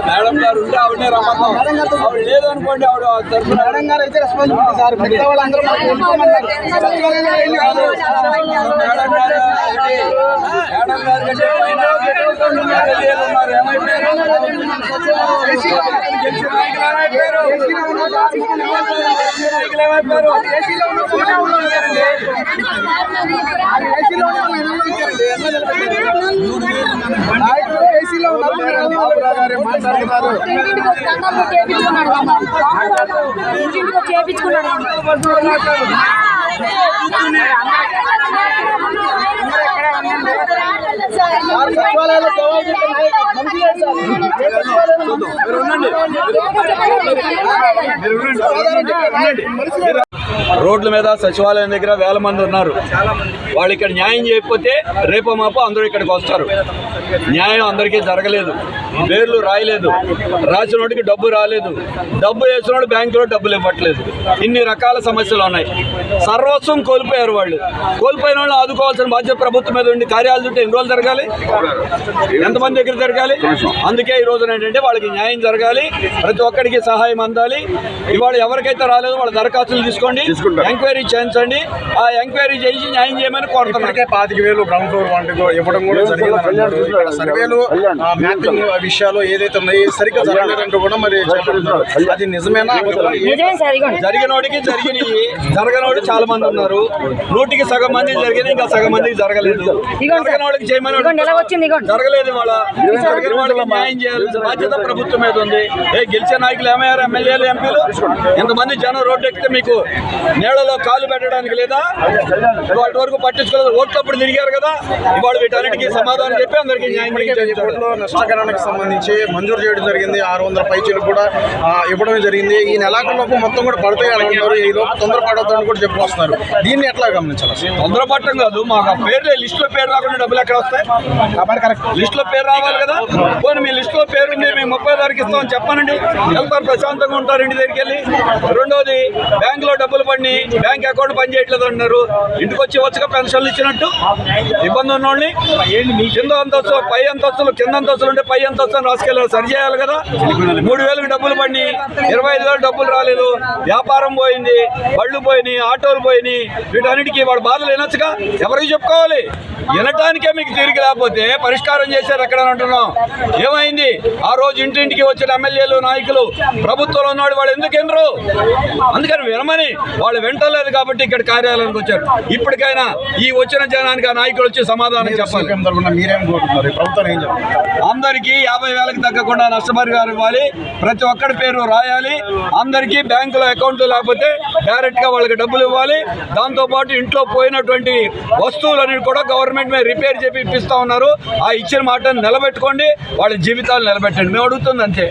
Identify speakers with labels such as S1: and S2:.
S1: Madam గారు ఉంటే ఆవిడనే రమ్మన్నాం. ఆవిడ లేదు అనుకోండి, ఆవిడ
S2: మేడం గారు అయితే రెస్పాన్సిబిలిటీ సార్. మిగతా వాళ్ళందరూ
S1: మేడం గారు కంటే పైన ఉన్నారు. ఏమైపోయారు? గెలిచిన నాయకులు ఏమైపోయారు? రోడ్ల మీద సచివాలయం దగ్గర వేల మంది ఉన్నారు. వాళ్ళు ఇక్కడ న్యాయం చేయకపోతే రేపో మాపో అందరూ ఇక్కడికి వస్తారు. న్యాయం అందరికీ జరగలేదు, పేర్లు రాయలేదు, రాసినోడికి డబ్బు రాలేదు, డబ్బు వేసినోడు బ్యాంకులో డబ్బులు ఇవ్వట్లేదు. ఇన్ని రకాల సమస్యలు ఉన్నాయి. సర్వస్వం కోల్పోయారు. వాళ్ళు కోల్పోయిన వాళ్ళు ఆదుకోవాల్సిన బాధ్యత ప్రభుత్వం మీద ఉండి కార్యాలు చుట్టూ ఎన్ని రోజులు జరగాలి? ఎంతమంది దగ్గర జరగాలి? అందుకే ఈ రోజున ఏంటంటే వాళ్ళకి న్యాయం జరగాలి, ప్రతి ఒక్కరికి సహాయం అందాలి. ఇవాళ ఎవరికైతే రాలేదో వాళ్ళ దరఖాస్తులు తీసుకోండి, ఎంక్వైరీ చేయించండి. ఆ ఎంక్వైరీ చేసి న్యాయం చేయమని కోరుతున్నాం.
S2: 25,000 గ్రౌండ్ ఫ్లోర్ వాటికి ఇవ్వడం కూడా జరిగింది. సర్వేలు మ్యాపింగ్ విషయాలు ఏదైతే ఉన్నాయో సరిగ్గా జరగలేదంటూ కూడా మరి అది నిజమేనా?
S1: జరిగినోడికి జరిగినాయి, జరగనోడు చాలా మంది ఉన్నారు. 100కి సగం మంది జరిగినాయి, ఇంకా సగం మందికి జరగలేదు. జరగనోడికి చేయమని జరగలేదు. వాళ్ళ జరిగిన వాళ్ళకి న్యాయం చేయాల్సిన బాధ్యత ప్రభుత్వం మీద ఉంది. గెలిచే నాయకులు ఏమయ్యారు? ఎమ్మెల్యేలు, ఎంపీలు ఎంతమంది జనం రోడ్డు ఎక్కితే మీకు నీళ్లలో కాలు పెట్టడానికి లేదా? వాటి వరకు పట్టించుకోలేదు. ఓట్లప్పుడు తిరిగారు కదా. ఇవాళ వీటన్నిటికీ సమాధానం చెప్పి అందరికీ న్యాయం చేయించారు.
S2: నష్టకరానికి సంబంధించి మంజూరు చేయడం జరిగింది. 600 పైచీలకు కూడా ఇవ్వడం జరిగింది. ఈ నెలాఖరులోపు మొత్తం కూడా పడతాయి అనుకుంటారు. ఈ లోపు తొందరపడొద్దని కూడా చెప్పుకొస్తున్నారు. దీన్ని ఎట్లా గమనించాలి?
S1: తొందరపడటం కాదు, మాకు పేర్లే లిస్టులో పేరు రాకుండా డబ్బులు ఎక్కడ వస్తాయి?
S2: కరెక్ట్,
S1: లిస్టులో పేరు రావాలి కదా. పోనీ మీ లిస్టులో పేరు ఉంది, మేము 30 తారీఖు ఇస్తామని చెప్పానండి, వెళ్తారు, ప్రశాంతంగా ఉంటారు ఇంటి దగ్గరికి వెళ్ళి. రెండోది, బ్యాంకులో డబ్బులు పడి బ్యాంక్ అకౌంట్ పని చేయట్లేదు అంటున్నారు. ఇంటికి వచ్చి వచ్చగా పెన్షన్లు ఇచ్చినట్టు ఇబ్బంది ఉన్న వాళ్ళని కింద అంతస్తు, పై అంతస్తులు, కింద అంతస్తులు ఉంటే పై అంతస్తులు రాసుకెళ్ళాలి, సరి చేయాలి కదా. 3,000కి డబ్బులు పడి 25,000 డబ్బులు రాలేదు, వ్యాపారం పోయింది, బళ్ళు పోయినాయి, ఆటోలు పోయినాయి. వీటన్నిటికీ వాడు బాధలు వినొచ్చుగా, ఎవరికి చెప్పుకోవాలి? వినటానికే మీకు తీరిక లేకపోతే పరిష్కారం చేశారు ఎక్కడ అంటున్నాం. ఏమైంది? ఆ రోజు ఇంటింటికి వచ్చిన ఎమ్మెల్యేలు, నాయకులు, ప్రభుత్వంలో ఉన్నవాడు వాళ్ళు ఎందుకు వినరు? అందుకని వినమని వాళ్ళు వింటలేదు కాబట్టి ఇక్కడ కార్యాలయానికి వచ్చారు. ఇప్పటికైనా ఈ వచ్చిన జనానికి ఆ నాయకులు వచ్చి సమాధానం చెప్పాలి.
S2: మీరేం కోరుతున్నారు? ప్రభుత్వం ఏం చెప్పాలి?
S1: అందరికీ 50,000కి తగ్గకుండా నష్టపరిహారం ఇవ్వాలి, ప్రతి ఒక్కరి పేరు రాయాలి, అందరికీ బ్యాంకులో అకౌంట్లు లేకపోతే డైరెక్ట్గా వాళ్ళకి డబ్బులు ఇవ్వాలి. దాంతోపాటు ఇంట్లో పోయినటువంటి వస్తువులని కూడా గవర్నమెంట్ మీద రిపేర్ చేసి ఇప్పిస్తా ఉన్నారు. ఆ ఇచ్చిన మాటను నిలబెట్టుకోండి, వాళ్ళ జీవితాలు నిలబెట్టండి. మేము అడుగుతుంది అంతే.